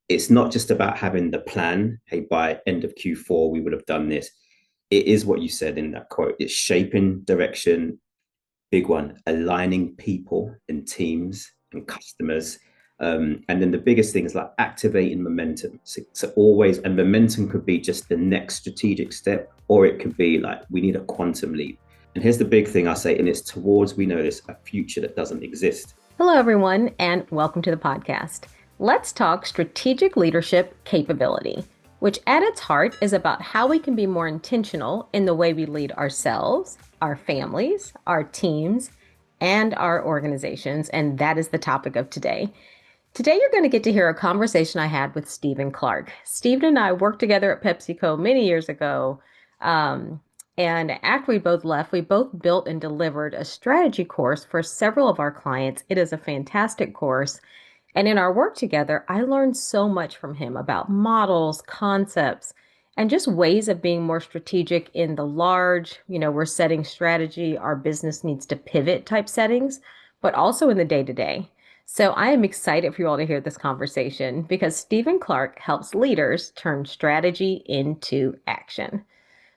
it's not just about having the plan. Hey, by end of Q4, we would have done this. It is what you said in that quote. It's shaping direction, big one, aligning people and teams and customers. And then the biggest thing is like activating momentum. So always, and momentum could be just the next strategic step, or it could be like, we need a quantum leap. And here's the big thing I say, and it's towards, we know this, a future that doesn't exist. Hello, everyone, and welcome to the podcast. Let's talk strategic leadership capability, which at its heart is about how we can be more intentional in the way we lead ourselves, our families, our teams, and our organizations. And that is the topic of today. Today, you're going to get to hear a conversation I had with Stephen Clarke. Stephen and I worked together at PepsiCo many years ago. And after we both left, we both built and delivered a strategy course for several of our clients. It is a fantastic course. And in our work together, I learned so much from him about models, concepts, and just ways of being more strategic in the large, we're setting strategy, our business needs to pivot type settings, but also in the day to day. So I am excited for you all to hear this conversation because Stephen Clarke helps leaders turn strategy into action.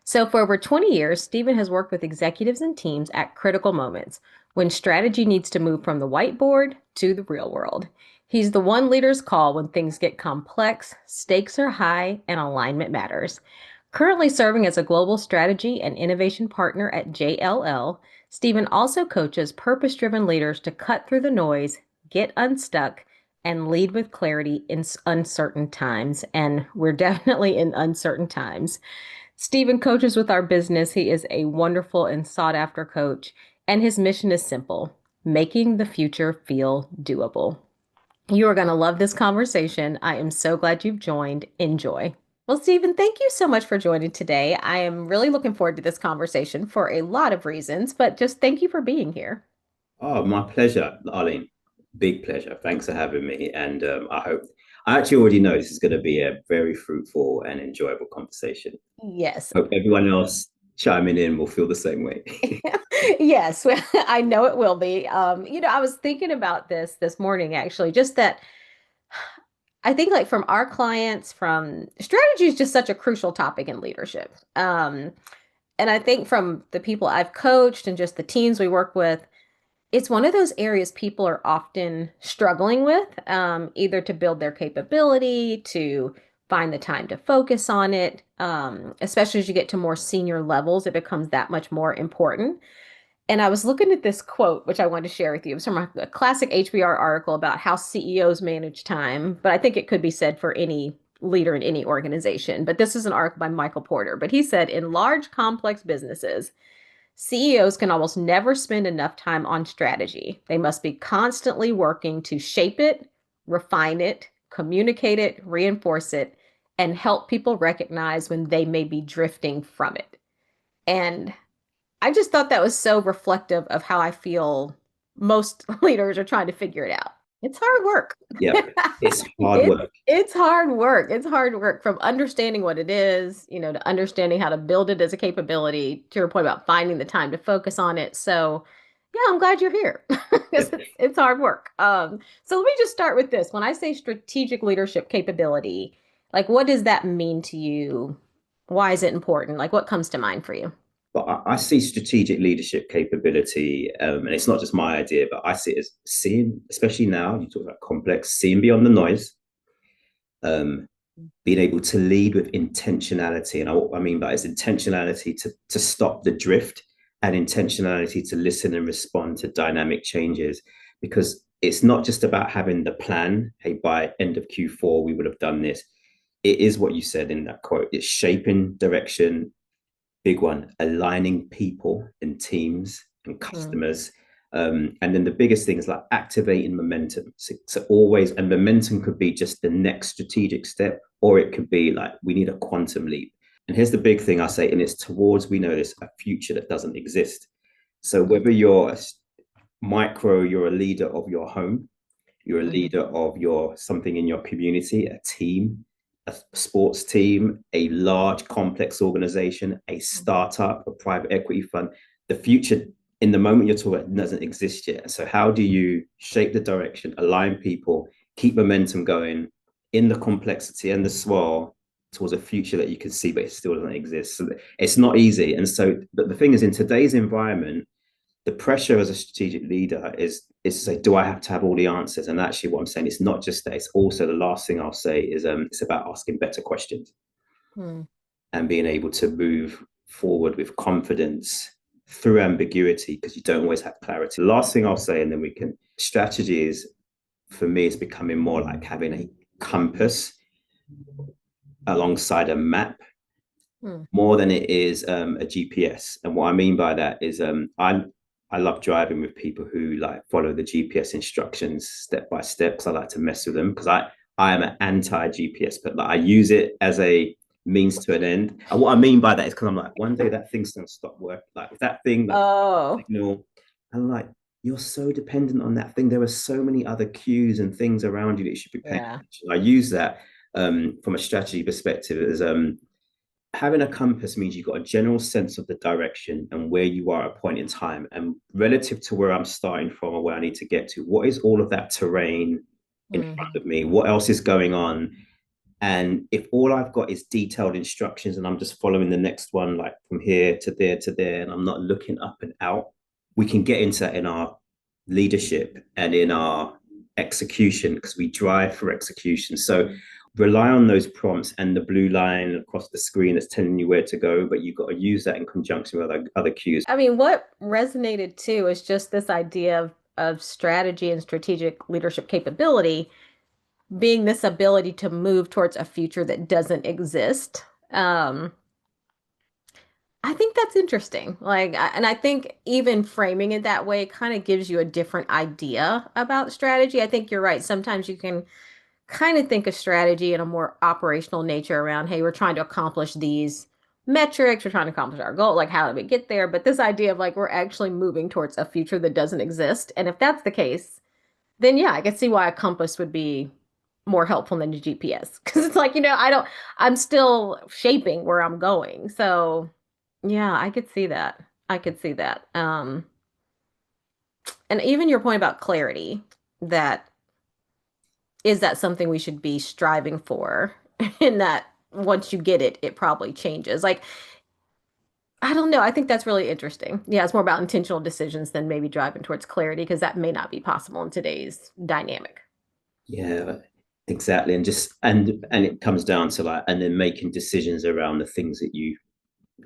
So, for over 20 years, Stephen has worked with executives and teams at critical moments when strategy needs to move from the whiteboard to the real world. He's the one leaders call when things get complex, stakes are high, and alignment matters. Currently serving as a global strategy and innovation partner at JLL, Stephen also coaches purpose-driven leaders to cut through the noise, get unstuck, and lead with clarity in uncertain times. And we're definitely in uncertain times. Stephen coaches with our business. He is a wonderful and sought after coach, and his mission is simple: making the future feel doable. You are going to love this conversation. I am so glad you've joined. Enjoy. Well, Stephen, thank you so much for joining today. I am really looking forward to this conversation for a lot of reasons, but just thank you for being here. Oh, my pleasure, Arlene. Big pleasure. Thanks for having me. And I actually already know this is going to be a very fruitful and enjoyable conversation. Yes. Hope everyone else chiming in will feel the same way. Yes, well, I know it will be. I was thinking about this morning, actually, just that I think like from our clients, from strategy is just such a crucial topic in leadership. And I think from the people I've coached and just the teams we work with, it's one of those areas people are often struggling with, either to build their capability, to find the time to focus on it. Especially as you get to more senior levels, it becomes that much more important. And I was looking at this quote, which I wanted to share with you. It was from a classic HBR article about how CEOs manage time, but I think it could be said for any leader in any organization. But this is an article by Michael Porter. But he said, in large, complex businesses, CEOs can almost never spend enough time on strategy. They must be constantly working to shape it, refine it, communicate it, reinforce it, and help people recognize when they may be drifting from it. And I just thought that was so reflective of how I feel most leaders are trying to figure it out. It's hard work. Yeah, it's hard work. It's hard work. It's hard work from understanding what it is, to understanding how to build it as a capability, to your point about finding the time to focus on it. So, yeah, I'm glad you're here because it's hard work. So let me just start with this. When I say strategic leadership capability, like what does that mean to you? Why is it important? Like what comes to mind for you? But I see strategic leadership capability, and it's not just my idea, but I see it as seeing, especially now, you talk about complex, seeing beyond the noise, um, being able to lead with intentionality. And what I mean by it's intentionality to stop the drift and intentionality to listen and respond to dynamic changes, because it's not just about having the plan. Hey, by end of Q4, we would have done this. It is what you said in that quote. It's shaping direction, big one, aligning people and teams and Mm. customers. And then the biggest thing is like activating momentum. So always, and momentum could be just the next strategic step, or it could be like, we need a quantum leap. And here's the big thing I say, and it's towards, we know this, a future that doesn't exist. So Mm. whether you're a micro, you're a leader of your home, you're a Mhm. leader of your something in your community, a team, a sports team, a large complex organization, a startup, a private equity fund. The future in the moment you're talking about doesn't exist yet. So how do you shape the direction, align people, keep momentum going, in the complexity and the swirl towards a future that you can see, but it still doesn't exist. So it's not easy. And so, but the thing is, in today's environment, the pressure as a strategic leader is to say, do I have to have all the answers? And actually, what I'm saying is not just that. It's also the last thing I'll say is it's about asking better questions Hmm. and being able to move forward with confidence through ambiguity because you don't always have clarity. The last thing I'll say, and then we can strategy is for me, it's becoming more like having a compass alongside a map Hmm. more than it is a GPS. And what I mean by that is I love driving with people who like follow the GPS instructions step by step because I like to mess with them because I am an anti GPS, but like I use it as a means to an end. And what I mean by that is because I'm like, one day that thing's gonna stop working. Like with that thing, that Oh, signal, and like you're so dependent on that thing. There are so many other cues and things around you that you should be paying yeah. attention. I use that from a strategy perspective as having a compass means you've got a general sense of the direction and where you are at a point in time. And relative to where I'm starting from or where I need to get to, what is all of that terrain in Hmm. front of me? What else is going on? And if all I've got is detailed instructions and I'm just following the next one, like from here to there to there, and I'm not looking up and out, we can get into that in our leadership and in our execution because we drive for execution. So rely on those prompts and the blue line across the screen that's telling you where to go, but you've got to use that in conjunction with other cues. I mean, what resonated too is just this idea of strategy and strategic leadership capability being this ability to move towards a future that doesn't exist. Um, I think that's interesting. And I think even framing it that way kind of gives you a different idea about strategy. I think you're right. Sometimes you can kind of think of strategy in a more operational nature around, hey, we're trying to accomplish these metrics, we're trying to accomplish our goal, like how do we get there? But this idea of like we're actually moving towards a future that doesn't exist. And if that's the case, then yeah, I can see why a compass would be more helpful than a GPS. Because it's like, I'm still shaping where I'm going. So yeah, I could see that. I could see that. And even your point about clarity, that is that something we should be striving for? In that once you get it, it probably changes. Like, I don't know. I think that's really interesting. Yeah, it's more about intentional decisions than maybe driving towards clarity because that may not be possible in today's dynamic. Yeah, exactly. And it comes down to like and then making decisions around the things that you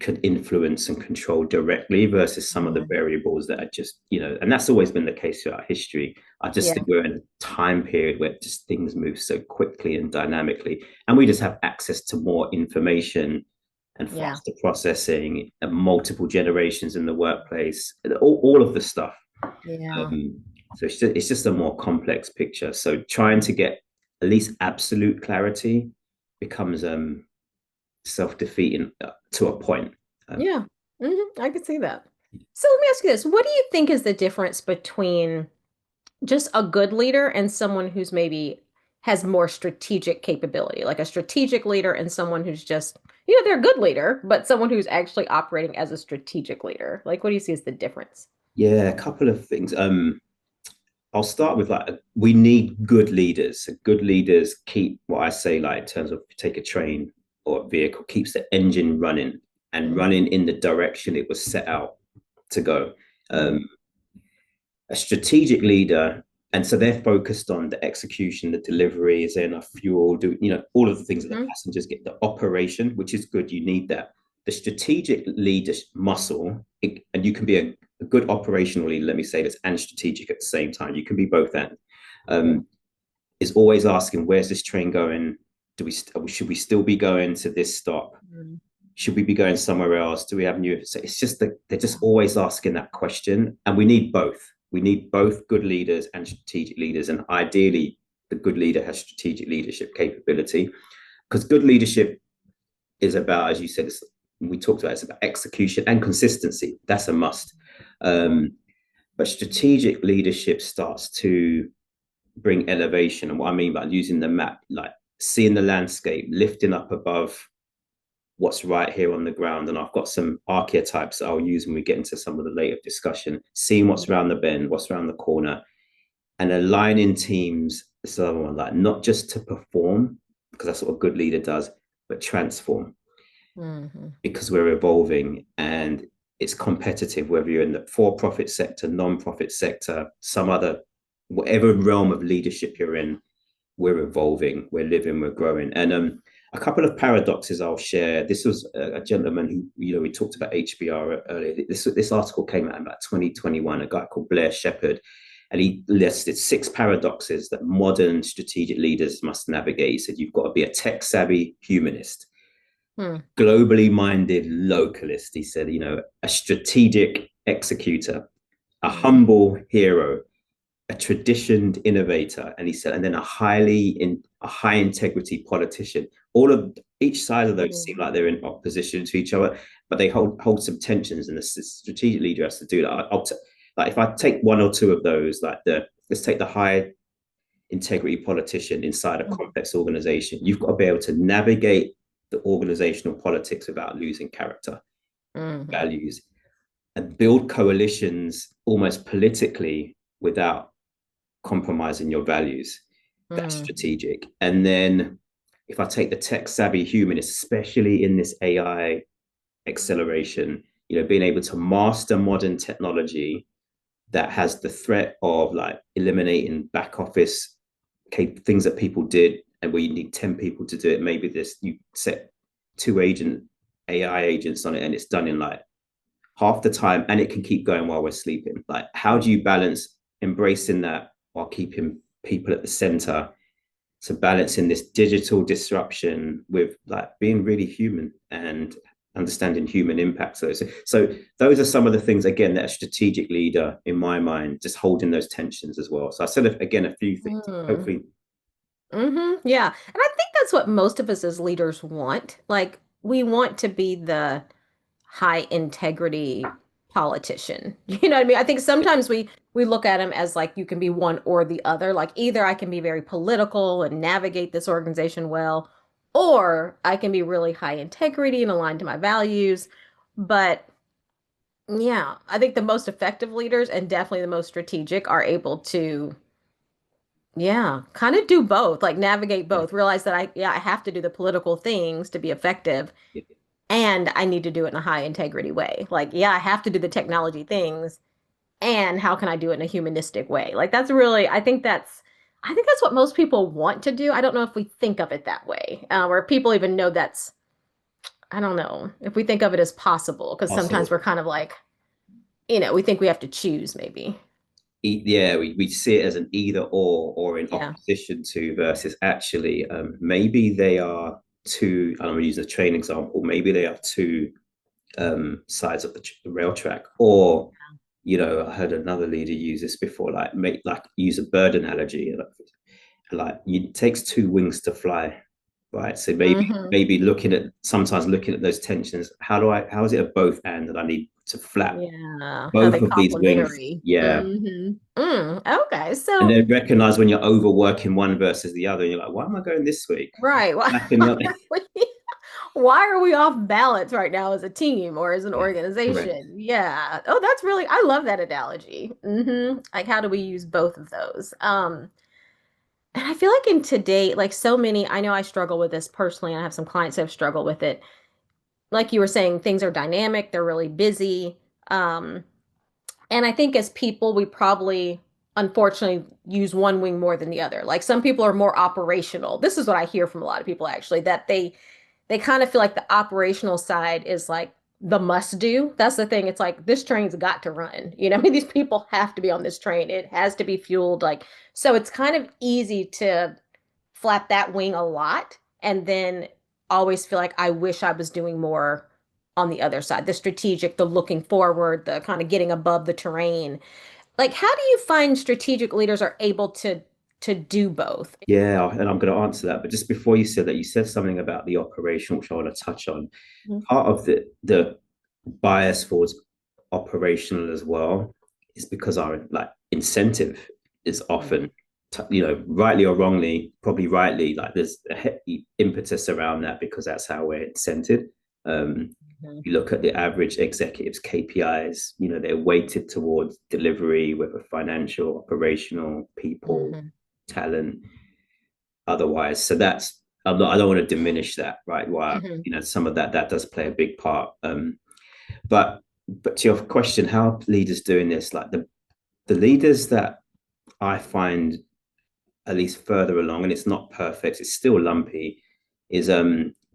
could influence and control directly versus some of the Mhm. variables that are just, and that's always been the case throughout history. I just Yeah. think we're in a time period where just things move so quickly and dynamically, and we just have access to more information and Yeah. faster processing and multiple generations in the workplace, all of the stuff. Yeah. So it's just a more complex picture. So trying to get at least absolute clarity becomes self-defeating to a point. Um, Yeah. I could see that. So let me ask you this. What do you think is the difference between just a good leader and someone who's maybe has more strategic capability, like a strategic leader and someone who's just, they're a good leader, but someone who's actually operating as a strategic leader? Like, what do you see as the difference? yeah, a couple of things. I'll start with like we need good leaders. So good leaders keep what I say like in terms of take a train or a vehicle keeps the engine running and Mm, running in the direction it was set out to go. mm, Um, a strategic leader, and so they're focused on the execution, the delivery, is there enough fuel, do all of the things that the mhm, passengers get, the operation, which is good, you need that. The strategic leader muscle, and you can be a good operational leader, let me say this, and strategic at the same time. You can be both and. yeah. Is always asking, where's this train going? Should we still be going to this stop? Mm, Should we be going somewhere else? Do we have new? So it's just that they're just always asking that question, and we need both. We need both good leaders and strategic leaders, and ideally, the good leader has strategic leadership capability because good leadership is about, as you said, we talked about, it's about execution and consistency. That's a must. Um, but strategic leadership starts to bring elevation, and what I mean by using the map, like seeing the landscape, lifting up above what's right here on the ground. And I've got some archetypes that I'll use when we get into some of the later discussion, seeing what's around the bend, what's around the corner, and aligning teams. This is another one, like not just to perform, because that's what a good leader does, but transform, Mm-hmm. because we're evolving and it's competitive, whether you're in the for-profit sector, non-profit sector, some other, whatever realm of leadership you're in, we're evolving, we're living, we're growing. And a couple of paradoxes I'll share. This was a gentleman who, we talked about HBR earlier. This article came out in about 2021, a guy called Blair Shepherd, and he listed 6 paradoxes that modern strategic leaders must navigate. He said, you've got to be a tech savvy humanist, Hmm. globally minded localist. He said, a strategic executor, a Hmm. humble hero, a traditioned innovator, and he said, and then a high integrity politician. All of each side of those seem Hmm. like they're in opposition to each other, but they hold some tensions, and the strategic leader has to do that. Like if I take one or two of those, like let's take the high integrity politician inside a complex organization. You've got to be able to navigate the organizational politics without losing character, Hmm. values, and build coalitions almost politically without compromising your values. That's Hmm. strategic. And then if I take the tech savvy human, especially in this AI acceleration, being able to master modern technology that has the threat of like eliminating back office things that people did, and where you need 10 people to do it. Maybe this, you set 2 AI agents on it and it's done in like half the time, and it can keep going while we're sleeping. Like, how do you balance embracing that while keeping people at the center? So balancing this digital disruption with like being really human and understanding human impact. So those are some of the things, again, that a strategic leader, in my mind, just holding those tensions as well. So I said, again, a few things. Hmm. Hopefully, Yeah. And I think that's what most of us as leaders want. Like, we want to be the high integrity politician. You know what I mean? I think sometimes we look at him as like you can be one or the other. Like either I can be very political and navigate this organization well, or I can be really high integrity and aligned to my values. But yeah, I think the most effective leaders and definitely the most strategic are able to, yeah, kind of do both, like navigate yeah, both, realize that I have to do the political things to be effective, yeah, and I need to do it in a high integrity way. Like, yeah, I have to do the technology things, and how can I do it in a humanistic way? Like that's really, I think that's what most people want to do. I don't know if we think of it that way, or if people even know that's, I don't know if we think of it as possible, because sometimes possible. we're kind of like, we think we have to choose maybe. Yeah, we see it as an either or in Yeah. opposition to, versus actually maybe they are two. And I'm using a train example. Maybe they are two sides of the rail track. Or, I heard another leader use this before, like use a bird analogy. Like it takes 2 wings to fly, right? So Hmm. maybe sometimes looking at those tensions. How is it a both and I need to flap Yeah. How both they of these wings? complementary. Yeah. Okay. And So, then recognize when you're overworking one versus the other, and you're like, why am I going this week? right. Why, Flapping the other. why are we off balance right now as a team or as an Yeah, correct. organization? Yeah. Oh, that's really, I love that analogy. Like, how do we use both of those? And I feel like in today, like so many, I know I struggle with this personally, and I have some clients that have struggled with it. Like you were saying, things are dynamic, they're really busy. Um, And I think as people, we probably unfortunately use one wing more than the other. Like some people are more operational. This is what I hear from a lot of people actually, that they kind of feel like the operational side is like the must do. That's the thing. It's like this train's got to run. I mean, these people have to be on this train. It has to be fueled. Like, so it's kind of easy to flap that wing a lot and then always feel like I wish I was doing more on the other side, the strategic, the looking forward, the kind of getting above the terrain. Like, how do you find strategic leaders are able to do both? Yeah, and I'm going to answer that. But just before you said that, you said something about the operation, which I want to touch on. Mhm. Part of the bias towards operational as well is because our like incentive is often, Mhm. rightly or wrongly, probably rightly, like there's a heavy impetus around that because that's how we're incented. You look at the average executive's KPIs, they're weighted towards delivery, whether financial, operational, people, Mm-hmm. talent, otherwise. So I don't want to diminish that, right? Why, Mm-hmm. some of that does play a big part. But to your question, how are leaders doing this? Like the leaders that I find at least further along, and it's not perfect, it's still lumpy, is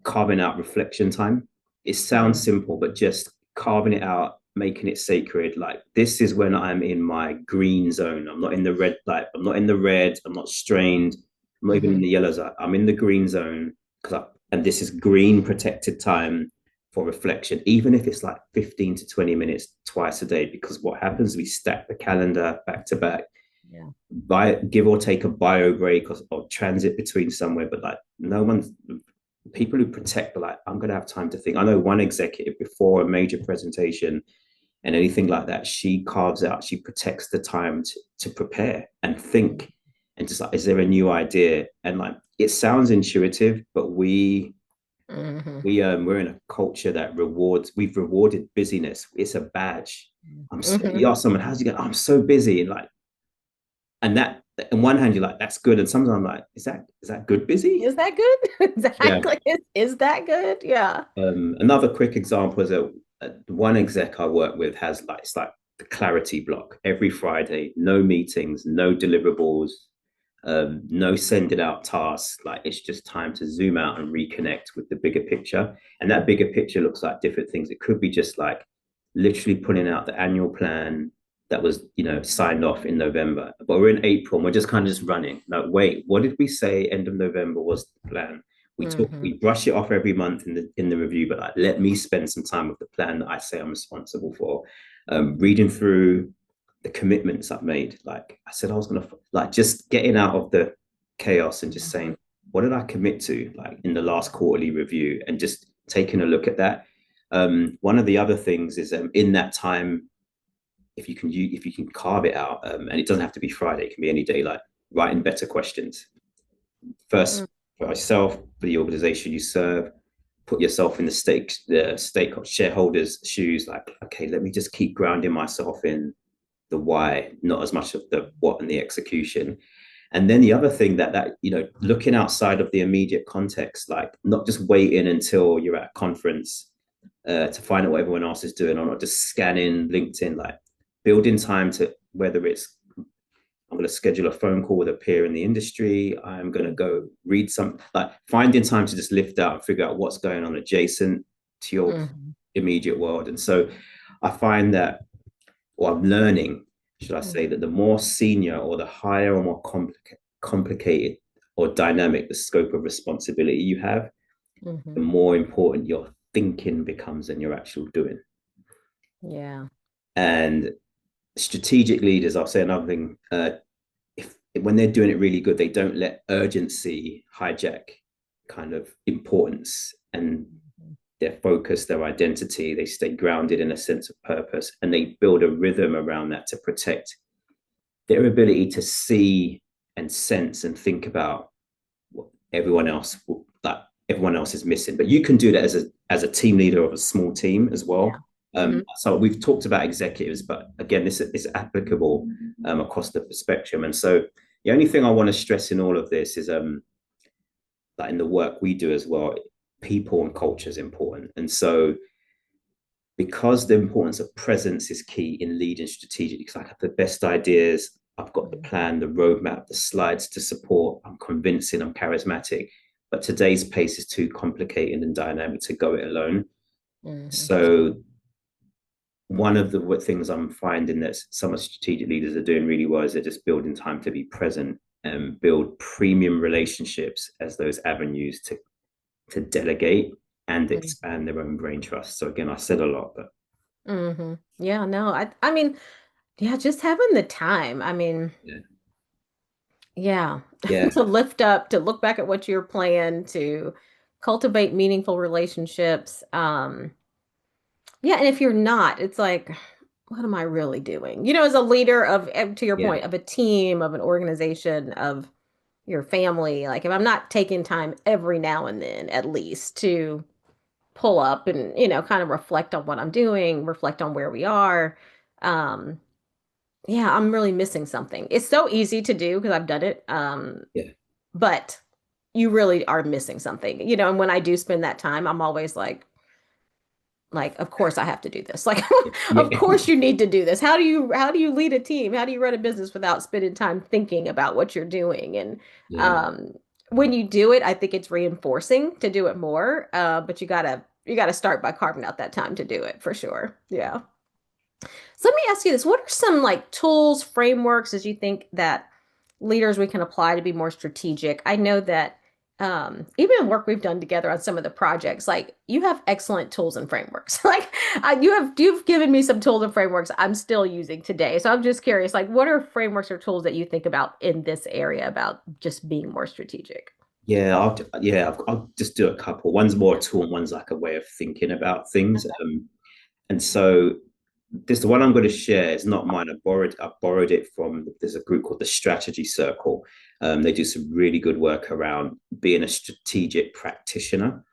carving out reflection time. It sounds simple, but just carving it out, making it sacred. Like, this is when I'm in my green zone. I'm not in the red light. I'm not in the red. I'm not strained. I'm not even in Mm-hmm. the yellow zone. I'm in the green zone, and this is green protected time for reflection, even if it's like 15 to 20 minutes twice a day. Because what happens, we stack the calendar back to back, Yeah. give or take a bio break, or transit between somewhere, but like, no one's people who protect, like, I'm going to have time to think. I know one executive, before a major presentation and anything like that, she carves out, she protects the time to prepare and think, and just like, is there a new idea? And like, it sounds intuitive, but Mm-hmm. we're in a culture that we've rewarded busyness. It's a badge. Mm-hmm. You ask someone, how's it going? I'm so busy. And like, and that, on one hand, you're like, that's good, and sometimes I'm like, is that good busy? Is that good? Yeah. Exactly. Is that good? Yeah. Another quick example is one exec I work with has, like, it's like the clarity block every Friday. No meetings, no deliverables, no sending out tasks. Like, it's just time to zoom out and reconnect with the bigger picture. And that bigger picture looks like different things. It could be just like literally pulling out the annual plan that was, signed off in November, but we're in April and we're just kind of just running. Like, wait, what did we say end of November was the plan? Mm-hmm. We brush it off every month in the review, but like, let me spend some time with the plan that I say I'm responsible for. Reading through the commitments I've made. Like I said, I was gonna, like, just getting out of the chaos and just Mm-hmm. saying, what did I commit to, like, in the last quarterly review, and just taking a look at that. One of the other things is, in that time, if you can carve it out, and it doesn't have to be Friday, it can be any day. Like, writing better questions first, for yourself, for the organization you serve. Put yourself in the stake shareholders' shoes. Like, okay, let me just keep grounding myself in the why, not as much of the what and the execution. And then the other thing, looking outside of the immediate context, like, not just waiting until you're at a conference to find out what everyone else is doing, or not just scanning LinkedIn. Like, building time to, whether it's, I'm going to schedule a phone call with a peer in the industry, I'm going to go read some, like, finding time to just lift out and figure out what's going on adjacent to your Mm-hmm. immediate world. And so I find that, or I'm learning, should I say, that the more senior, or the higher or more complicated or dynamic the scope of responsibility you have, Mm-hmm. the more important your thinking becomes than your actual doing. Yeah. And strategic leaders, I'll say another thing, if when they're doing it really good, they don't let urgency hijack kind of importance and their focus, their identity. They stay grounded in a sense of purpose, and they build a rhythm around that to protect their ability to see and sense and think about what everyone else is missing. But you can do that as a team leader of a small team as Yeah. well. Mm-hmm. So we've talked about executives, but again, this is applicable across the spectrum. And so the only thing I want to stress in all of this is, that in the work we do as well, people and culture is important. And so, because the importance of presence is key in leading strategically, because I have the best ideas, I've got the plan, the roadmap, the slides to support, I'm convincing, I'm charismatic, but today's pace is too complicated and dynamic to go it alone. Mm-hmm. So one of the things I'm finding that some of strategic leaders are doing really well is they're just building time to be present and build premium relationships as those avenues to delegate and expand their own brain trust. So again, I said a lot, but Mm-hmm. Yeah, no, I mean, yeah, just having the time. I mean, yeah, yeah, yeah, to lift up, to look back at what you're playing, to cultivate meaningful relationships. Yeah, and if you're not, it's like, what am I really doing? As a leader of, to your yeah, point, of a team, of an organization, of your family, like if I'm not taking time every now and then, at least to pull up and, kind of reflect on what I'm doing, reflect on where we are. Um, yeah, I'm really missing something. It's so easy to do because I've done it. Yeah. But you really are missing something, and when I do spend that time, I'm always like, of course I have to do this. Like, of Yeah. course you need to do this. How do you lead a team? How do you run a business without spending time thinking about what you're doing? And Yeah. um, when you do it, I think it's reinforcing to do it more. But you gotta start by carving out that time to do it for sure. Yeah. So let me ask you this. What are some like tools, frameworks as you think that leaders we can apply to be more strategic? I know that even in work we've done together on some of the projects, like you have excellent tools and frameworks. Like you've given me some tools and frameworks I'm still using today. So I'm just curious, like what are frameworks or tools that you think about in this area about just being more strategic? Yeah, I'll just do a couple. One's more a tool, and one's like a way of thinking about things. And so this the one I'm going to share is not mine. I borrowed it from there's a group called the Strategy Circle. They do some really good work around being a strategic practitioner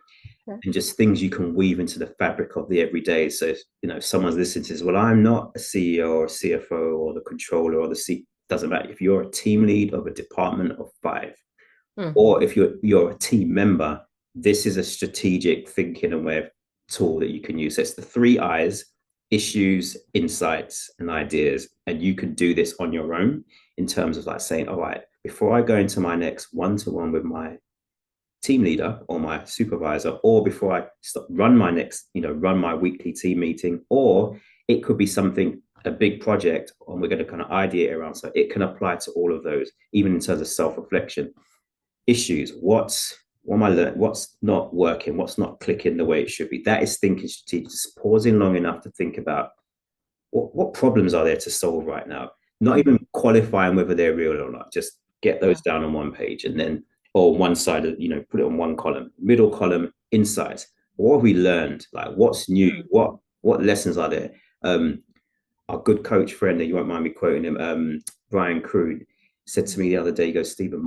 Okay. and just things you can weave into the fabric of the everyday. So if someone's listening to this, well, I'm not a CEO or a CFO or the controller or the C. Doesn't matter if you're a team lead of a department of five, Hmm. or if you're a team member, this is a strategic thinking and way of tool that you can use. So it's the three I's: issues, insights, and ideas. And you can do this on your own in terms of like saying, all right, before I go into my next one-to-one with my team leader or my supervisor, or before I run my next, run my weekly team meeting, or it could be something, a big project, and we're going to kind of ideate around. So it can apply to all of those, even in terms of self-reflection. Issues, what am I learning, what's not working, what's not clicking the way it should be. That is thinking strategic, just pausing long enough to think about what problems are there to solve right now, not Hmm. even qualifying whether they're real or not, just get those Yeah. down on one page, and then or one side of, put it on one column, middle column, insights. What have we learned, like what's new, Hmm. what lessons are there. Our good coach friend, that you won't mind me quoting him, Brian Crude, said to me the other day, he goes, Stephen,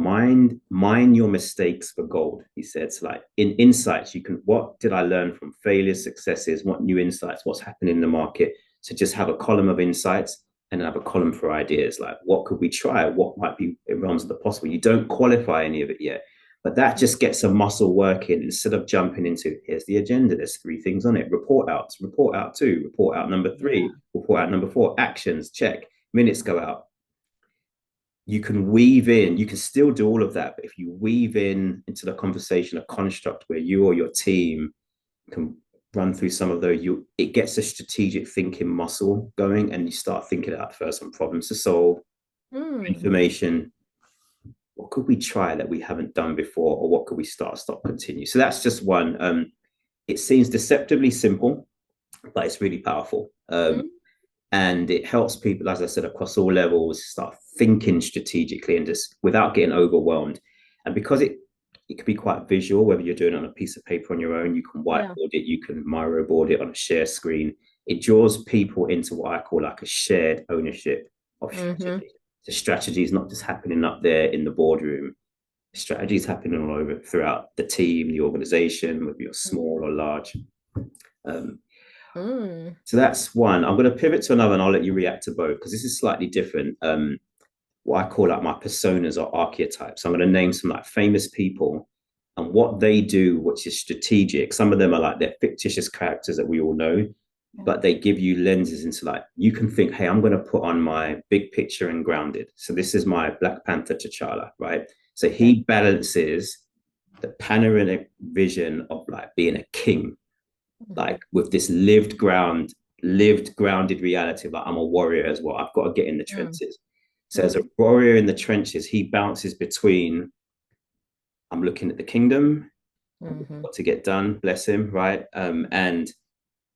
mine your mistakes for gold. He said, so like in insights, what did I learn from failures, successes, what new insights, what's happening in the market? So just have a column of insights and have a column for ideas. Like what could we try? What might be in realms of the possible? You don't qualify any of it yet. But that just gets a muscle working instead of jumping into here's the agenda. There's three things on it. Report out two, report out number Yeah. three, report out number four, actions, check, minutes go out. You can weave in, you can still do all of that. But if you weave in into the conversation a construct where you or your team can run through some of those, it gets a strategic thinking muscle going and you start thinking about first some problems to solve, Hmm. information, what could we try that we haven't done before, or what could we stop, continue. So that's just one. It seems deceptively simple, but it's really powerful. And it helps people, as I said, across all levels, start thinking strategically and just without getting overwhelmed. And because it can be quite visual, whether you're doing it on a piece of paper on your own, you can Yeah. whiteboard it, you can Miro-board it on a share screen. It draws people into what I call like a shared ownership of Hmm. strategy. The strategy is not just happening up there in the boardroom. Strategy is happening all over throughout the team, the organization, whether you're small or large. Um, Mm. so that's one. I'm going to pivot to another, and I'll let you react to both because this is slightly different. What I call like my personas or archetypes. I'm going to name some like famous people and what they do, which is strategic. Some of them are like they're fictitious characters that we all know, but they give you lenses into like you can think, hey, I'm going to put on my big picture and grounded. So this is my Black Panther T'Challa, right? So Okay. he balances the panoramic vision of like being a king, Mhm. like with this lived grounded reality of like I'm a warrior as well. I've got to get in the Mm. trenches. So as a Mm. warrior in the trenches, he bounces between I'm looking at the kingdom, Mhm. what to get done, bless him, right? And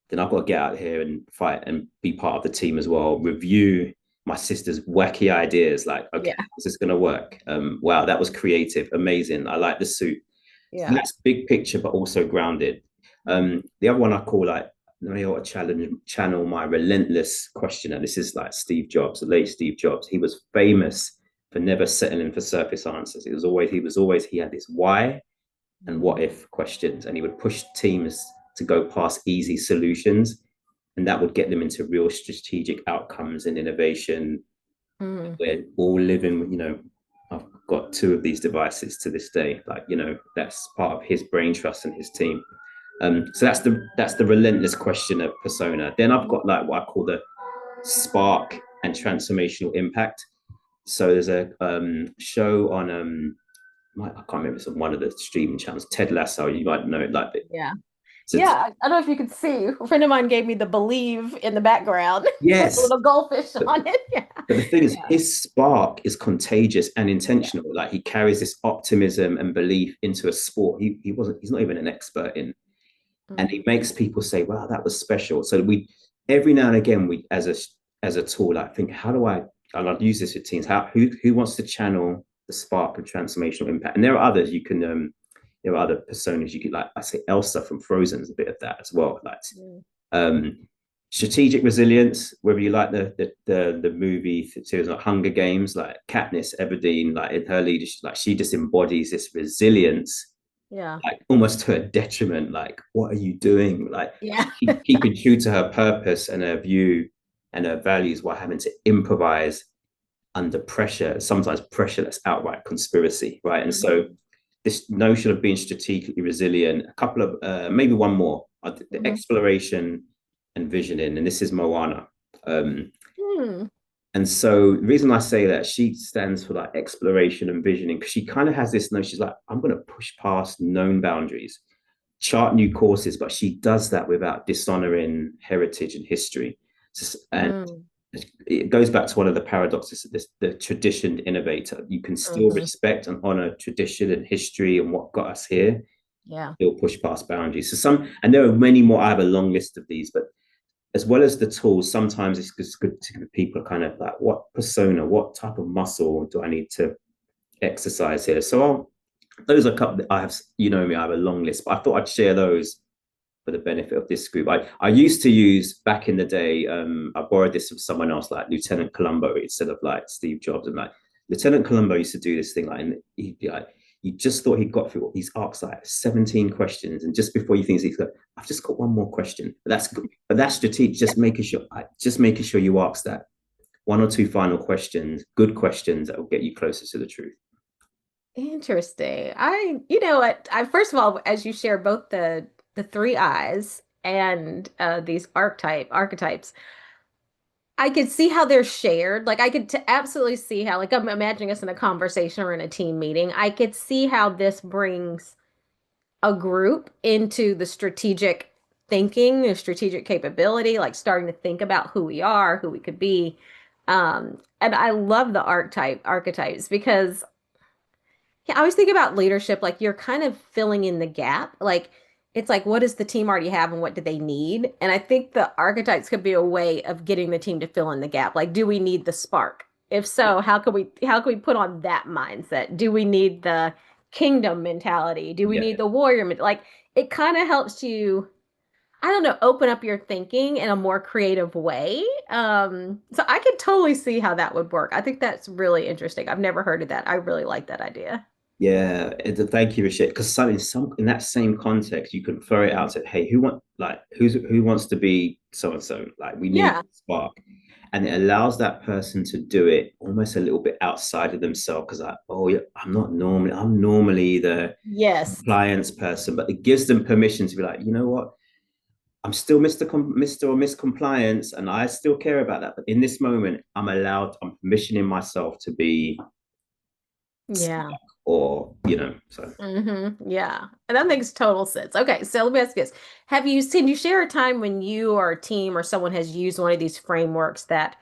then I've got to get out here and fight and be part of the team as well. Review my sister's wacky ideas, like, okay, Yeah. is this going to work? Wow, that was creative, amazing. I like the suit. So Yeah. that's big picture, but also grounded. The other one I call like let me channel my relentless questioner. This is like Steve Jobs, the late Steve Jobs. He was famous for never settling for surface answers. He had this why and what if questions, and he would push teams to go past easy solutions, and that would get them into real strategic outcomes and innovation. Mm. We're all living, I've got two of these devices to this day. Like, that's part of his brain trust and his team. So that's the relentless question of persona. Then I've got like what I call the spark and transformational impact. So there's a show on I can't remember, it's on one of the streaming channels, Ted Lasso. You might know it, like Yeah. so Yeah, I don't know if you could see. A friend of mine gave me the believe in the background with a yes, little goldfish but, on it. Yeah. but the thing is, Yeah. his spark is contagious and Yeah. intentional. Like he carries this optimism and belief into a sport he's not even an expert in, and Mm. it makes people say, "Wow, that was special." So we every now and again we as a tool, like think, how do I? And I'll use this with teams. Who wants to channel the spark of transformational impact? And there are others you can. There are other personas you could, like I say Elsa from Frozen is a bit of that as well. Like Mm. um, strategic resilience, whether you like the movie series like Hunger Games, like Katniss Everdeen, like in her leadership, like she just embodies this resilience, Yeah. like almost to a detriment. Like, what are you doing? Like, Yeah. keeping true to her purpose and her view and her values while having to improvise under pressure, sometimes pressure that's outright conspiracy, right? And so Mhm. this notion of being strategically resilient, a couple of maybe one more, the Mhm. exploration and visioning, and this is Moana. Um, Hmm. and so the reason I say that, she stands for like exploration and visioning, because she kind of has this notion, she's like, I'm going to push past known boundaries, chart new courses, but she does that without dishonoring heritage and history. And Mm. it goes back to one of the paradoxes of this, the tradition innovator. You can still Mhm. respect and honor tradition and history and what got us here, Yeah. still push past boundaries. And there are many more. I have a long list of these, but as well as the tools, sometimes it's just good to give people kind of like, what persona, what type of muscle do I need to exercise here? So those are a couple that I have, me, I have a long list, but I thought I'd share those for the benefit of this group. I used to use back in the day, I borrowed this from someone else, like Lieutenant Columbo, instead of like Steve Jobs. And like Lieutenant Columbo used to do this thing, like, and he'd be like, you just thought he'd got through, he's asked like 17 questions. And just before you think he's like, I've just got one more question. But that's good. But that's strategic, just making sure you ask that one or two final questions, good questions that will get you closer to the truth. Interesting. You know what? I first of all, as you share both the three eyes and these archetypes, I could see how they're shared. Like I could absolutely see how, like I'm imagining us in a conversation or in a team meeting. I could see how this brings a group into the strategic thinking, the strategic capability, like starting to think about who we are, who we could be. And I love the archetypes because yeah, I always think about leadership like you're kind of filling in the gap. Like it's like what does the team already have and what do they need? And I think the archetypes could be a way of getting the team to fill in the gap. Like do we need the spark? If so, how can we put on that mindset? Do we need the kingdom mentality? Do we Yeah. need the warrior like it kind of helps you I don't know, open up your thinking in a more creative way. So I could totally see how that would work. I think that's really interesting. I've never heard of that. I really like that idea. Yeah, thank you, Rashid. Because some in that same context, you can throw it out. Say, hey, who wants to be so and so? Like, we need Yeah. spark, and it allows that person to do it almost a little bit outside of themselves. Because like, oh yeah, I'm normally the Yes. compliance person, but it gives them permission to be like, you know what? I'm still Mr. or Miss Compliance, and I still care about that. But in this moment, I'm permissioning myself to be Yeah. or so. Yeah. And that makes total sense. Okay, so let me ask you this. Can you share a time when you or a team or someone has used one of these frameworks that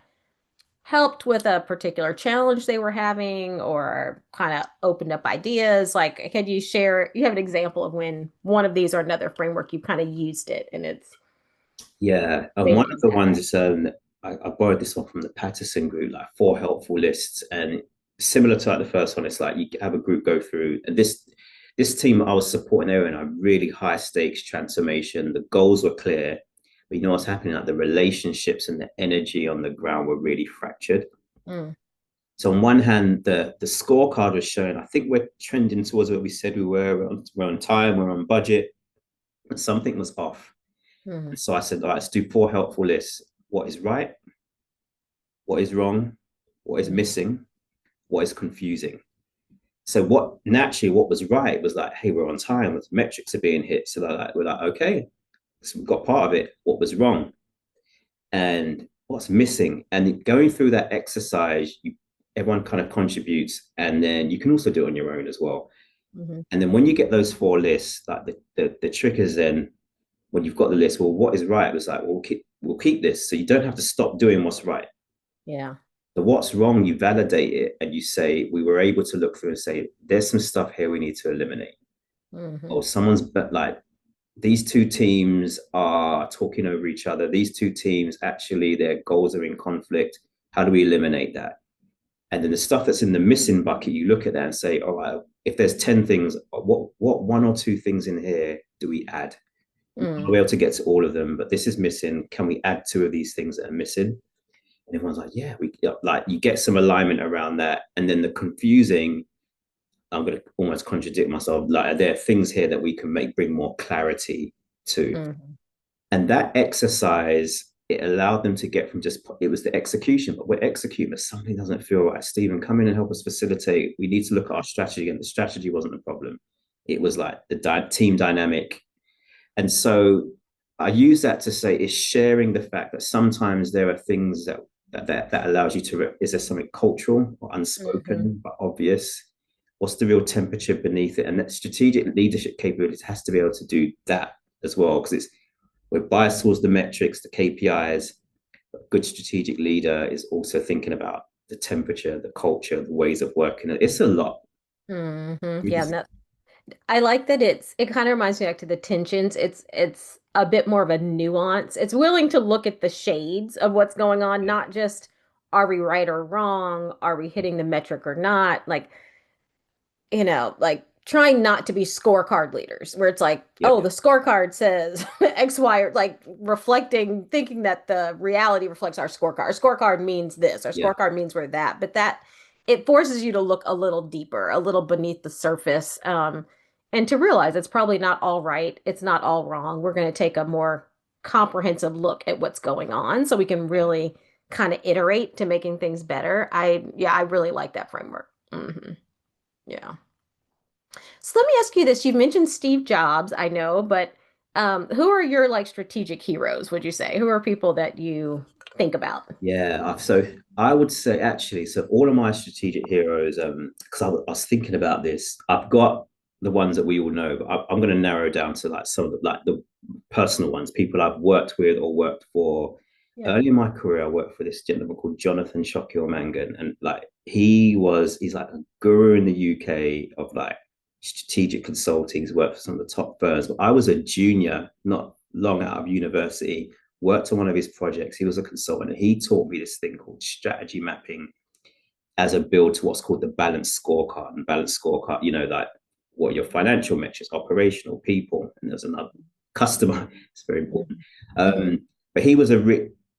helped with a particular challenge they were having or kind of opened up ideas? Like, can you have an example of when one of these or another framework you kind of used it and it's Yeah, made one an of the impact? ones is I borrowed this one from the Patterson group, like four helpful lists, and similar to like the first one, it's like you have a group go through, and this team I was supporting, they were in a really high stakes transformation. The goals were clear, but you know what's happening? Like the relationships and the energy on the ground were really fractured. Mm. So on one hand, the scorecard was showing, I think we're trending towards what we said we were. We're on time, we're on budget. and something was off. Mm-hmm. And so I said, all right, let's do 4 helpful lists. What is right? What is wrong? What is missing? What is confusing? So what was right was like, hey, we're on time, the metrics are being hit. So we're like, okay, so we've got part of it. What was wrong? And what's missing? And going through that exercise, everyone kind of contributes, and then you can also do it on your own as well. Mm-hmm. And then when you get those 4 lists, like the trick is then when you've got the list, well, what is right? It was like, well, we'll keep this. So you don't have to stop doing what's right. Yeah. The what's wrong, you validate it and you say, we were able to look through and say, there's some stuff here we need to eliminate. Mm-hmm. Or someone's but like these two teams are talking over each other. These two teams actually their goals are in conflict. How do we eliminate that? And then the stuff that's in the missing bucket, you look at that and say, all right, if there's 10 things, what 1 or 2 things in here do we add? Mm-hmm. We'll be able to get to all of them, but this is missing. Can we add 2 of these things that are missing? And everyone's like, yeah, we like you get some alignment around that. And then the confusing, I'm going to almost contradict myself. Like there are things here that we can bring more clarity to. Mm-hmm. And that exercise, it allowed them to get from just, it was the execution, but we're executing, but something doesn't feel right. Stephen, come in and help us facilitate. We need to look at our strategy. And the strategy wasn't the problem. It was like the team dynamic. And so I use that to say is sharing the fact that sometimes there are things that allows you to, is there something cultural or Mm-hmm. unspoken but obvious? What's the real temperature beneath it? And that strategic leadership capability has to be able to do that as well, because we're biased towards the metrics, the KPIs. But a good strategic leader is also thinking about the temperature, the culture, the ways of working. It's a lot. Mm-hmm. Yeah, no, I like that it kind of reminds me back to the tensions. It's a bit more of a nuance. It's willing to look at the shades of what's going on, not just are we right or wrong? Are we hitting the metric or not? Like, like trying not to be scorecard leaders where it's like, Yep. oh, the scorecard says X, Y, or like reflecting, thinking that the reality reflects our scorecard. Our scorecard means this, our Yeah. scorecard means we're that, but that it forces you to look a little deeper, a little beneath the surface, and to realize it's probably not all right. It's not all wrong. We're going to take a more comprehensive look at what's going on so we can really kind of iterate to making things better. Yeah, I really like that framework. Yeah. So let me ask you this. You've mentioned Steve Jobs, I know, but who are your like strategic heroes, would you say? Who are people that you think about? Yeah, so I would say actually, so all of my strategic heroes, because I was thinking about this, I've got the ones that we all know, but I'm going to narrow down to like some of the personal ones, people I've worked with or worked for. Yeah. Early in my career, I worked for this gentleman called Jonathan Shokil Mangan, and like he's like a guru in the UK of like strategic consulting. He's worked for some of the top firms, but I was a junior, not long out of university, worked on one of his projects. He was a consultant, and he taught me this thing called strategy mapping as a build to what's called the balanced scorecard. And balanced scorecard, like what are your financial metrics, operational, people, and there's another customer. It's very important. Mm-hmm. But he was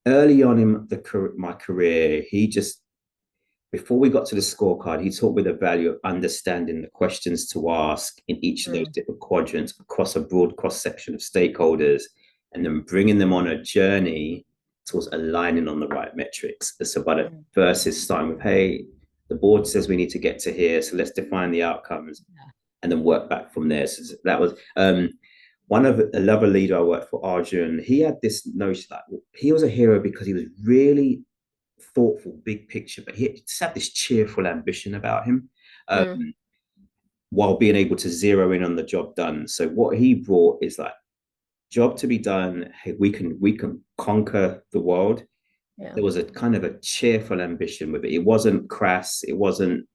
early on in my career. He just before we got to the scorecard, he taught me the value of understanding the questions to ask in each of those different quadrants across a broad cross section of stakeholders, and then bringing them on a journey towards aligning on the right metrics. So by the first is starting with, hey, the board says we need to get to here, so let's define the outcomes and then work back from there. So that was one of another leader I worked for, Arjun. He had this notion that he was a hero because he was really thoughtful, big picture, but he just had this cheerful ambition about him, um, Mm-hmm. while being able to zero in on the job done. So what he brought is like job to be done. Hey, we can conquer the world. Yeah. There was a kind of a cheerful ambition with it. It wasn't crass. It wasn't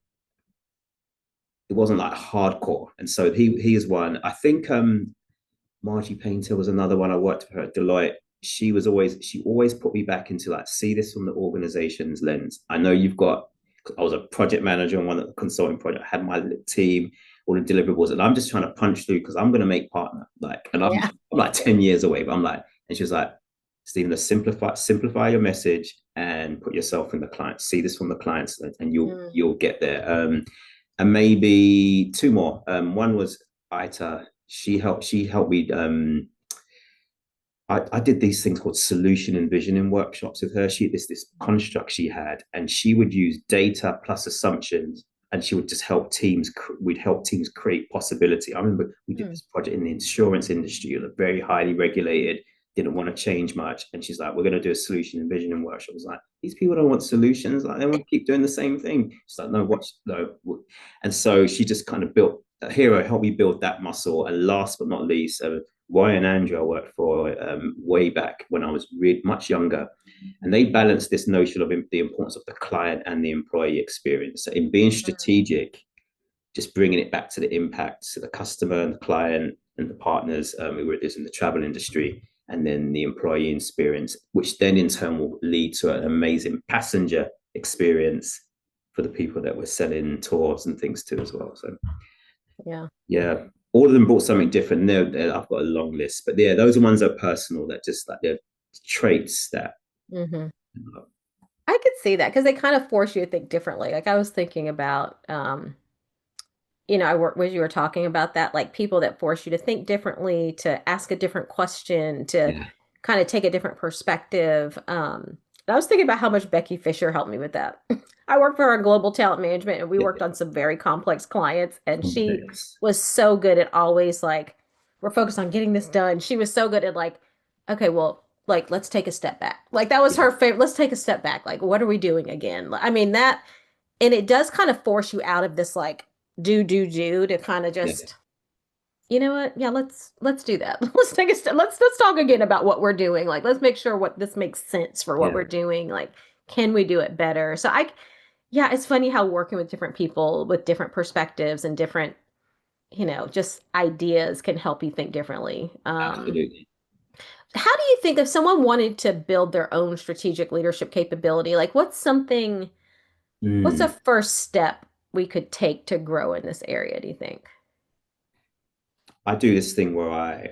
like hardcore. And so he is one. I think Margie Painter was another one. I worked with her at Deloitte. She always put me back into like, see this from the organization's lens. I know I was a project manager on one of the consulting project. I had my team, all the deliverables, and I'm just trying to punch through because I'm going to make partner. Like, and I'm, Yeah. I'm like 10 years away, but I'm like, and she was like, Stephen, let's simplify your message and put yourself in the client. See this from the client's lens, and you'll Mm-hmm. you'll get there. And maybe 2 more. One was Ita. She helped me. I did these things called solution envisioning workshops with her. This construct she had, and she would use data plus assumptions, and she would just help teams. We'd help teams create possibility. I remember we did Mm. this project in the insurance industry, very highly regulated, didn't want to change much, and she's like, "We're going to do a solution envisioning workshop." I was like, "These people don't want solutions. Like, they want to keep doing the same thing." She's like, "No, watch, no." And so she just kind of built a hero, helped me build that muscle. And last but not least, Roy and Andrew I worked for way back when I was much younger, and they balanced this notion of the importance of the client and the employee experience. So in being strategic, just bringing it back to the impact to the customer and the client and the partners who it is in the travel industry, and then the employee experience, which then in turn will lead to an amazing passenger experience for the people that we're selling tours and things to as well. So Yeah. yeah, all of them brought something different. I've got a long list, but yeah, those are ones that are personal, that just like they're traits that. Hmm. I could see that because they kind of force you to think differently. Like I was thinking about, I work with you were talking about that, like people that force you to think differently, to ask a different question, to Yeah, kind of take a different perspective. And I was thinking about how much Becky Fisher helped me with that. I worked for her in global talent management and we yeah, worked on some very complex clients, and she complex. was so good at always like, we're focused on getting this done. She was so good at like, okay, well, like let's take a step back. Like that was Yeah, her favorite. Let's take a step back. Like, what are we doing again? I mean, that, and it does kind of force you out of this like do to kind of yeah, just, you know what, yeah, let's do that. Let's take a step, let's talk again about what we're doing. Like let's make sure what this makes sense for what yeah, we're doing. Like, can we do it better? So I, yeah, it's funny how working with different people with different perspectives and different, just ideas can help you think differently. absolutely. How do you think if someone wanted to build their own strategic leadership capability, like what's a Mm. first step we could take to grow in this area, do you think? I do this thing where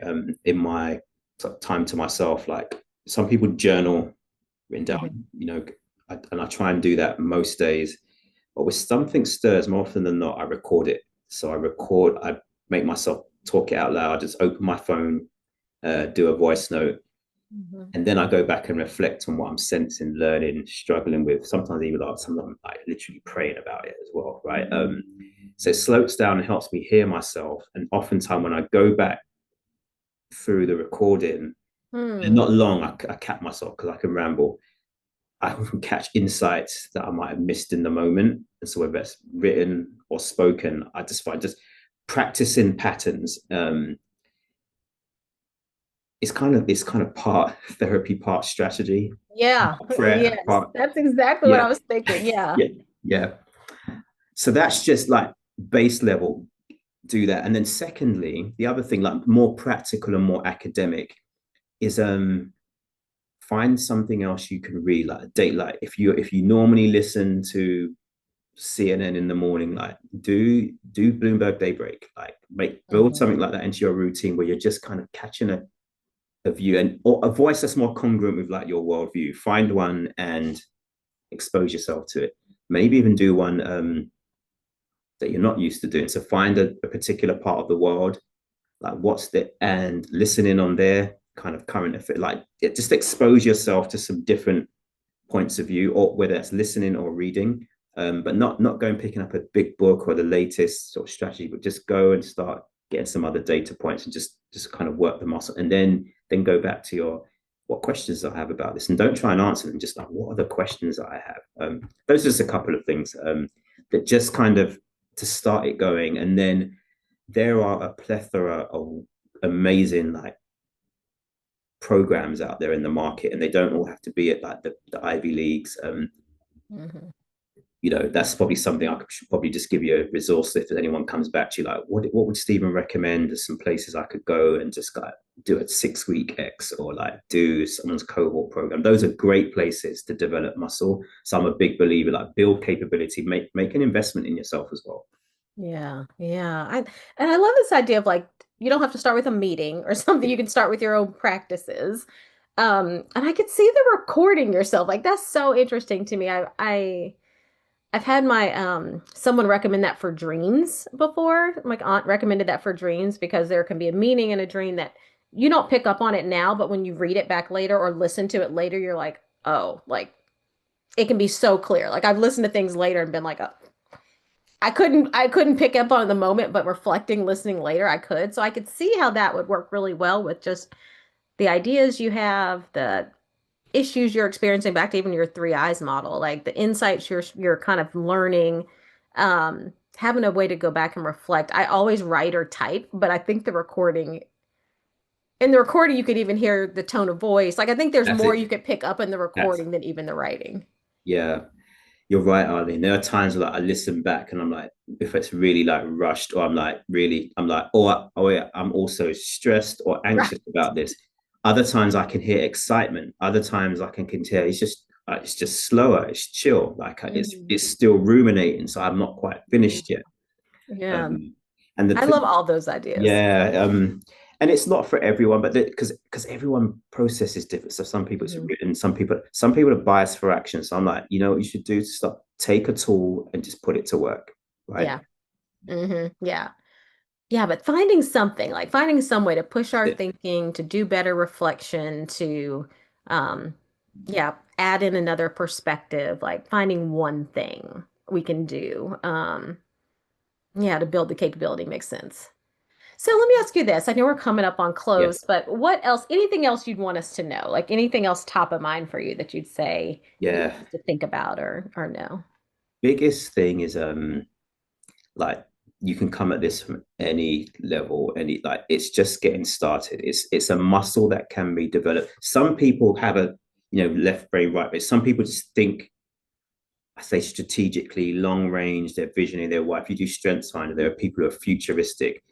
in my time to myself, like some people journal written Mhm. down, and I try and do that most days. But with something stirs, more often than not, I record it. So I make myself talk it out loud, just open my phone, do a voice note, Mhm. and then I go back and reflect on what I'm sensing, learning, struggling with. Sometimes even like sometimes like literally praying about it as well, right? So it slows down and helps me hear myself. And oftentimes when I go back through the recording, and Hmm. not long, I cap myself because I can ramble. I can catch insights that I might have missed in the moment. And so whether it's written or spoken, I just find just practicing patterns. It's kind of part therapy, part strategy, Yeah. prayer, Yes. part That's exactly what yeah, I was thinking. Yeah. yeah, yeah. So that's just like base level. Do that, and then secondly, the other thing, like more practical and more academic, is find something else you can read, like a date. Like if you normally listen to CNN in the morning, like do Bloomberg Daybreak, like build Mhm. something like that into your routine where you're just kind of catching a view and or a voice that's more congruent with like your worldview. Find one and expose yourself to it. Maybe even do one that you're not used to doing. So find a particular part of the world, like what's the and listen in on their kind of current effect. Like just expose yourself to some different points of view, or whether that's listening or reading. But not going picking up a big book or the latest sort of strategy, but just go and start getting some other data points and just kind of work the muscle, and then go back to your what questions I have about this, and don't try and answer them. Just like what are the questions that I have. Those are just a couple of things that just kind of to start it going, and then there are a plethora of amazing like programs out there in the market, and they don't all have to be at like the Ivy Leagues. Mhm. That's probably something should probably just give you a resource if anyone comes back to you like, what would Stephen recommend? There's some places I could go and just like do a 6 week X or like do someone's cohort program. Those are great places to develop muscle. So I'm a big believer, like build capability, make an investment in yourself as well. Yeah. Yeah. And I love this idea of like you don't have to start with a meeting or something. You can start with your own practices. And I could see the recording yourself. Like that's so interesting to me. I I've had my someone recommend that for dreams before. My aunt recommended that for dreams because there can be a meaning in a dream that you don't pick up on it now, but when you read it back later or listen to it later, you're like, oh, like it can be so clear. Like I've listened to things later and been like, oh, I couldn't pick up on it in the moment, but reflecting, listening later, I could. So I could see how that would work really well with just the ideas you have, the issues you're experiencing, back to even your three eyes model, like the insights you're kind of learning, having a way to go back and reflect. I always write or type, but I think the recording you could even hear the tone of voice. Like I think there's That's more it. you could pick up in the That's recording than even the writing. yeah. You're right, Arlene. There are times where like, I listen back and I'm like, if it's really like rushed, or I'm like really, I'm like, oh yeah, I'm also stressed or Right. anxious about this. Other times I can hear excitement. Other times I can hear it's just slower. It's chill. Like Mhm. it's still ruminating. So I'm not quite Yeah. finished yet. Yeah. Um, and the I love all those ideas. yeah, and it's not for everyone, but because everyone processes different. So some people it's Mhm. written, some people are biased for action. So I'm like, you know what you should do to stop, take a tool and just put it to work, right? Yeah. Yeah. Yeah, but finding something, like finding some way to push our That's it. thinking, to do better reflection, to um yeah, add in another perspective, like finding one thing we can do. Yeah, to build the capability makes sense. So let me ask you this. I know we're coming up on Yes, close, but what else, anything else you'd want us to know? Like anything else top of mind for you that you'd say you yeah. want us to think about or no? Biggest thing is like you can come at this from any level, any like it's just getting started. It's a muscle that can be developed. Some people have a left brain, right brain. Some people just think, I say, strategically, long range, they're visionary, they're what. If you do strengths finder, there are people who are futuristic.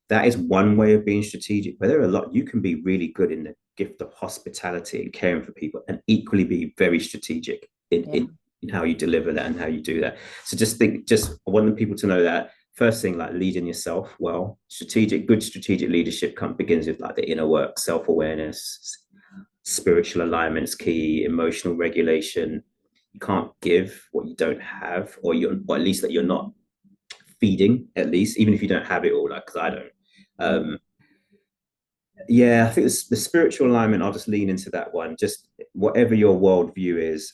That is one way of being strategic, but there are a lot. You can be really good in the gift of hospitality and caring for people and equally be very strategic Yeah. in how you deliver that and how you do that. So I want the people to know that first thing, like leading yourself well, good strategic leadership begins with like the inner work, self-awareness, spiritual alignment's key, emotional regulation. You can't give what you don't have, or at least that you're not feeding, at least, even if you don't have it all, like, because I don't. Mhm. Um, yeah, I think the spiritual alignment, I'll just lean into that one. Just whatever your worldview is,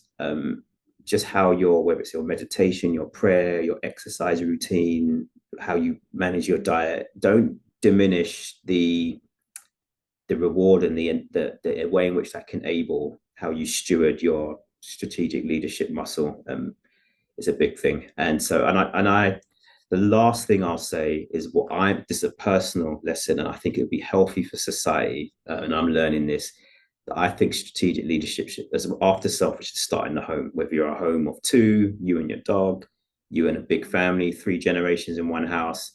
just how whether it's your meditation, your prayer, your exercise routine, how you manage your diet, don't diminish the reward and the way in which that can enable how you steward your strategic leadership muscle is a big thing. And the last thing I'll say is this is a personal lesson, and I think it would be healthy for society. And I'm learning this. That I think strategic leadership as after self should start in the home. Whether you're a home of two, you and your dog, you and a big family, three generations in one house,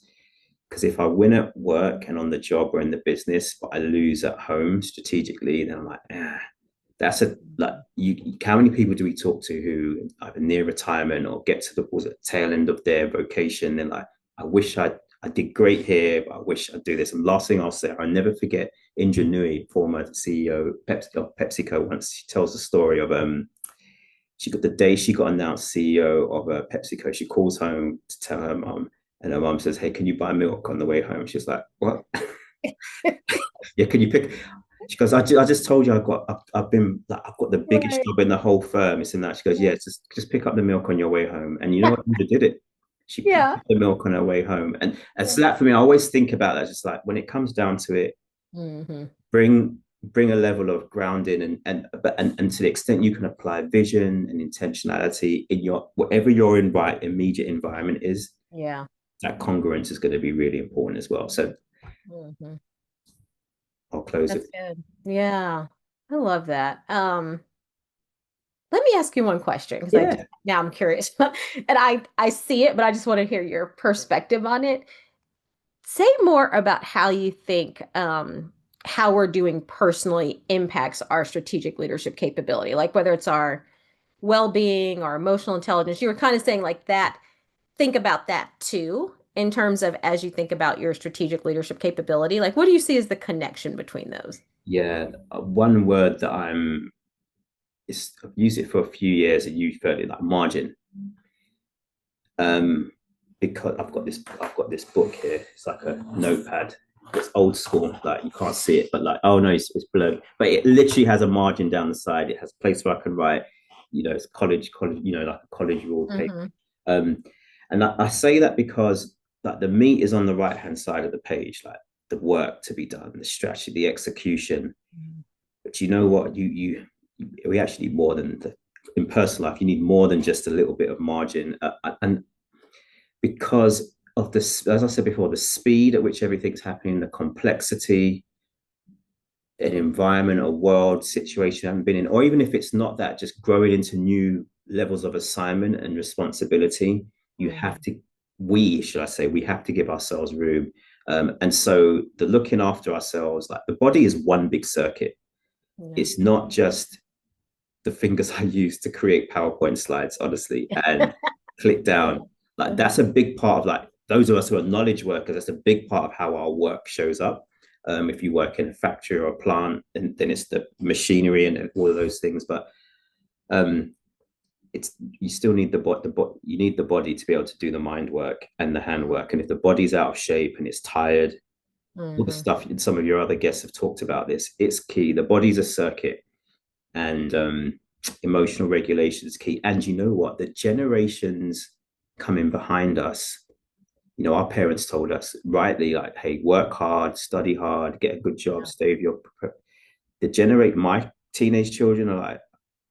because if I win at work and on the job or in the business, but I lose at home strategically, then I'm like, that's a like you. How many people do we talk to who either near retirement or get to the tail end of their vocation? They're like, I did great here, but I wish I'd do this. And last thing I'll say, I'll never forget Indra Nooyi, former CEO of PepsiCo. Once she tells the story of she got the day she got announced CEO of PepsiCo. She calls home to tell her mom, and her mom says, "Hey, can you buy milk on the way home?" She's like, "What? Yeah, can you pick?" She goes, I just told you I've been like I've got the biggest Right. job in the whole firm. It's in that." She goes, "Yeah, just pick up the milk on your way home." And you know what? Indra did it. She picked Yeah. up the milk on her way home. And Yeah. so that for me, I always think about that. Just like when it comes down to it, Hmm. bring a level of grounding and to the extent you can apply vision and intentionality in your whatever your immediate environment is, Yeah. that congruence is going to be really important as well. So Hmm. I'll close That's it. good. Yeah. I love that. Let me ask you one question because Yeah. now I'm curious. And I see it, but I just want to hear your perspective on it. Say more about how you think how we're doing personally impacts our strategic leadership capability, like whether it's our well-being or emotional intelligence. You were kind of saying like that, think about that too, in terms of as you think about your strategic leadership capability. Like, what do you see as the connection between those? Yeah. One word that I've used it for a few years and you felt it like margin. um, because I've got this book here. It's like a notepad. It's old school, like you can't see it, but like, oh no, it's blurred. But it literally has a margin down the side. It has a place where I can write, it's college, like a college rule paper. Mm-hmm. Um, and I say that because like the meat is on the right hand side of the page, like the work to be done, the strategy, the execution. But you know what? We actually need more than in personal life. You need more than just a little bit of margin, and because of this, as I said before, the speed at which everything's happening, the complexity, an environment, a world situation I haven't been in, or even if it's not that, just growing into new levels of assignment and responsibility, you have to, should I say, we have to give ourselves room. And so the looking after ourselves, like the body is one big circuit. Yeah. It's not just the fingers I use to create PowerPoint slides, honestly, and click down. Like that's a big part of like those of us who are knowledge workers. That's a big part of how our work shows up. If you work in a factory or a plant, then it's the machinery and all of those things. But it's you still need you need the body to be able to do the mind work and the hand work. And if the body's out of shape and it's tired, all the stuff some of your other guests have talked about this, it's key. The body's a circuit, and emotional regulation is key. And you know what? The generations coming behind us, our parents told us rightly, like, hey, work hard, study hard, get a good job, stay with your. My teenage children are like,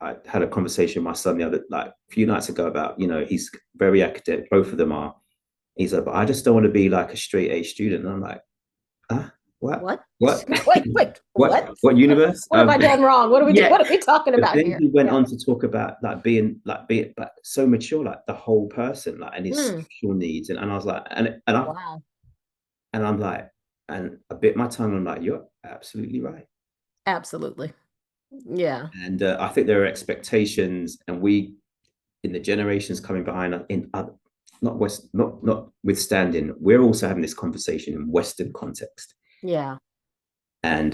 I had a conversation with my son the other, like a few nights ago about, he's very academic. Both of them are. He's like, but I just don't want to be like a straight A student. And I'm like, huh? What? What? What? Wait, what? What universe? What have I done wrong? Yeah. What are we talking But about then here? he went on to talk about being but so mature, like the whole person, like and his social needs. And I was like, Wow. and I'm like, and I bit my tongue. I'm like, you're absolutely right. Absolutely. Yeah. And I think there are expectations, and we in the generations coming behind us in other, not withstanding, we're also having this conversation in Western context. Yeah. And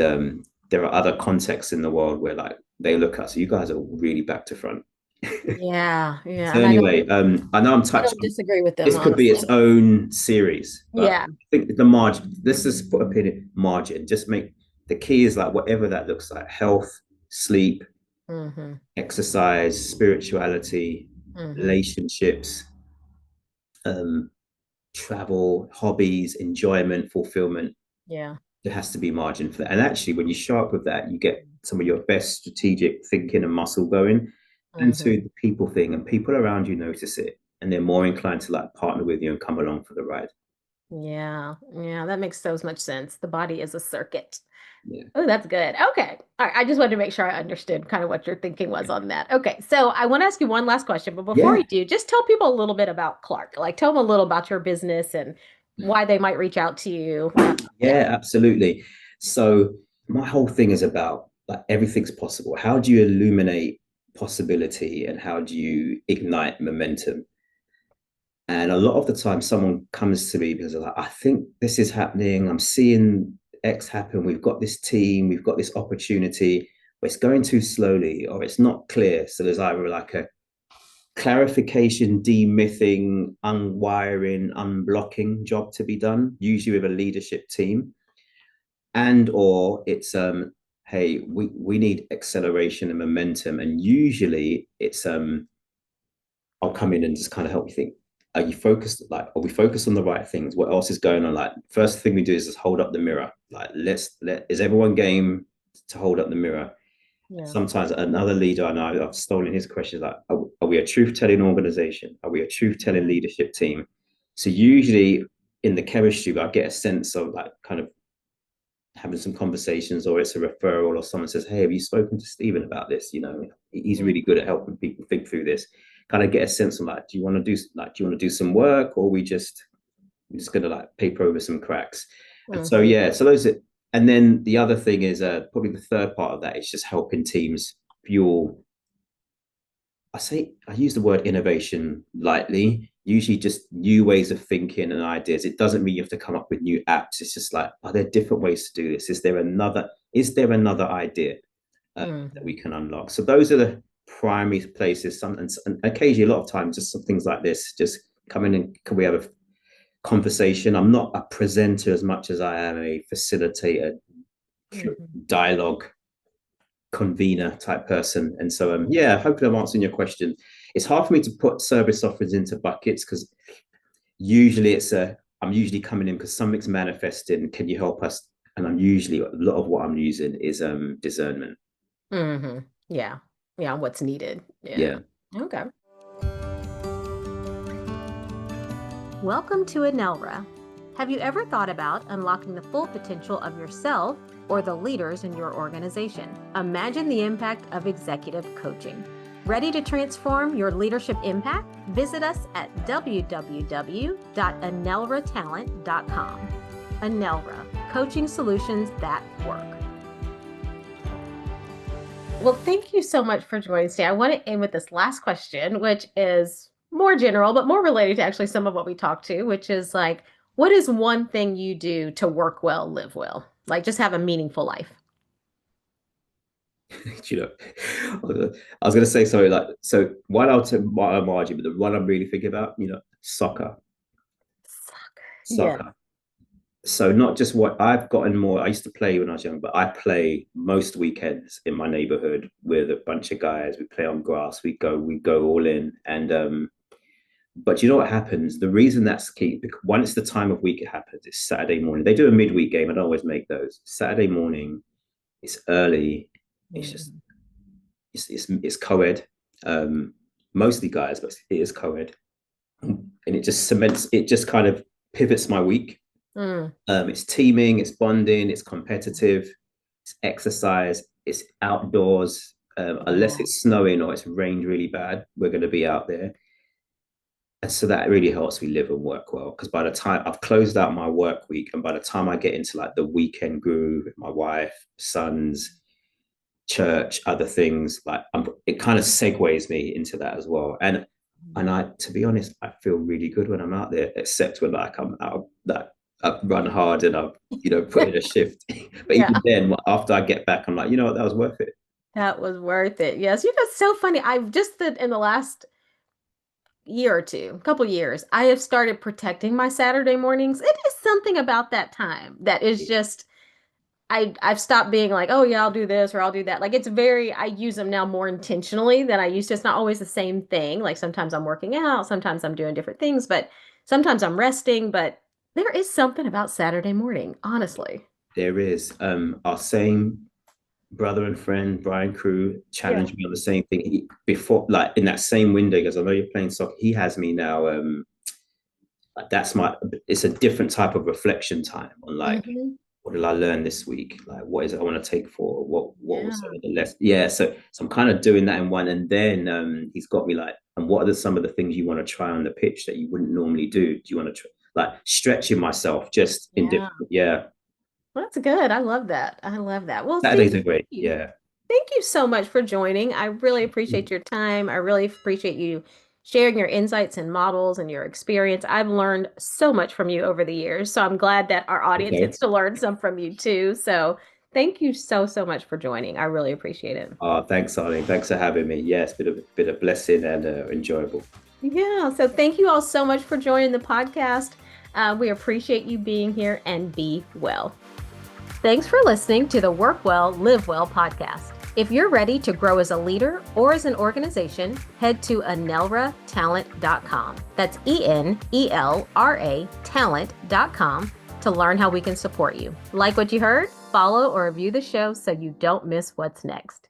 there are other contexts in the world where like they look at us, so you guys are really back to front. Yeah. Yeah. So And anyway, I know I'm I touching. don't disagree with them, This could be its honestly. own series, but Yeah. I think the margin. Let's just put a pin in margin. Just make the key is like whatever that looks like: health, sleep, exercise, spirituality, relationships, um, travel, hobbies, enjoyment, fulfillment. Yeah. There has to be margin for that. And actually, when you show up with that, you get some of your best strategic thinking and muscle going. And to the people thing, and people around you notice it, and they're more inclined to like partner with you and come along for the ride. Yeah. Yeah. That makes so much sense. The body is a circuit. Yeah. Oh, that's good. Okay. All right. I just wanted to make sure I understood kind of what your thinking was on that. Okay. So I want to ask you one last question, but before Yeah. we do, just tell people a little bit about Clarke. Like, tell them a little about your business and why they might reach out to you. Yeah. Yeah, absolutely. So my whole thing is about like everything's possible. How do you illuminate possibility and how do you ignite momentum? And a lot of the time, someone comes to me because they're like, I think this is happening. I'm seeing X happen. We've got this team, we've got this opportunity, but it's going too slowly or it's not clear. So there's either like a clarification, demything, unwiring, unblocking job to be done, usually with a leadership team. And or it's hey, we need acceleration and momentum. And usually it's I'll come in and just kind of help you think, are you focused? Like, are we focused on the right things? What else is going on? Like, first thing we do is just hold up the mirror. Like, is everyone game to hold up the mirror? Yeah. Sometimes another leader, I know I've stolen his question, like, are we a truth telling organization? Are we a truth telling leadership team? So, usually in the chemistry, I get a sense of like kind of having some conversations, or it's a referral, or someone says, hey, have you spoken to Stephen about this? He's really good at helping people think through this. Kind of get a sense of like, do you want to do some work, or we're just gonna like paper over some cracks? And so yeah, so those are, and then the other thing is probably the third part of that is just helping teams fuel. I use the word innovation lightly, usually just new ways of thinking and ideas. It doesn't mean you have to come up with new apps. It's just like, are there different ways to do this? Is there another idea that we can unlock? So those are the primary places. And occasionally, a lot of times, just some things like this, just come in and can we have a conversation? I'm not a presenter as much as I am a facilitator, dialogue convener type person. And so, yeah, hopefully I'm answering your question. It's hard for me to put service offerings into buckets because usually I'm usually coming in because something's manifesting. Can you help us? And I'm usually, a lot of what I'm using is discernment. Mm-hmm. Yeah. Yeah. What's needed. Yeah. Yeah. Okay. Welcome to Anelra. Have you ever thought about unlocking the full potential of yourself or the leaders in your organization? Imagine the impact of executive coaching. Ready to transform your leadership impact? Visit us at www.anelratalent.com. Anelra, coaching solutions that work. Well, thank you so much for joining us today. I want to end with this last question, which is more general, but more related to actually some of what we talked to, which is like, what is one thing you do to work well, live well? Like just have a meaningful life? You know, I was going to say sorry. Like, so while I'm arguing, but the one I'm really thinking about, soccer. Yeah. Soccer. So not just what I've gotten more. I used to play when I was young, but I play most weekends in my neighborhood with a bunch of guys. We play on grass. We go all in. And but you know what happens? The reason that's key, because one, it's the time of week it happens. It's Saturday morning. They do a midweek game. I don't always make those. Saturday morning. It's early. It's just it's co-ed, mostly guys, but it is co-ed, and it just cements. It just kind of pivots my week. It's teaming, it's bonding, it's competitive, it's exercise, it's outdoors. Unless it's snowing or it's rained really bad, we're going to be out there. And so that really helps me live and work well. Because by the time I've closed out my work week, and by the time I get into like the weekend groove with my wife, sons, church, other things, like it kind of segues me into that as well. And I, to be honest, I feel really good when I'm out there, except when like I'm out that I've run hard and I've put in a shift. But even then, after I get back, I'm like, you know what, that was worth it. That was worth it. Yes, that's so funny. I've just in the last year or two, couple years, I have started protecting my Saturday mornings. It is something about that time that is just I've stopped being like, oh yeah, I'll do this or I'll do that. Like I use them now more intentionally than I used to. It's not always the same thing. Like sometimes I'm working out, sometimes I'm doing different things, but sometimes I'm resting. But there is something about Saturday morning, honestly. There is our same brother and friend Brian Crew challenged me on the same thing. Before, like in that same window, because I know you're playing soccer. He has me now. It's a different type of reflection time on like, what did I learn this week? Like, what is it I want to take forward? What was some of the less? Yeah, so I'm kind of doing that in one, and then he's got me like, and what are some of the things you want to try on the pitch that you wouldn't normally do? Do you want to try, like stretching myself just in different? Yeah, well, that's good. I love that. I love that. Well, Saturdays are great. Yeah. Thank you so much for joining. I really appreciate your time. I really appreciate you sharing your insights and models and your experience. I've learned so much from you over the years. So I'm glad that our audience gets to learn some from you too. So thank you so, so much for joining. I really appreciate it. Thanks, Arlene. Thanks for having me. Yeah, it's been a blessing and enjoyable. Yeah. So thank you all so much for joining the podcast. We appreciate you being here and be well. Thanks for listening to the Work Well, Live Well podcast. If you're ready to grow as a leader or as an organization, head to anelratalent.com. That's ENELRA talent.com to learn how we can support you. Like what you heard? Follow or review the show so you don't miss what's next.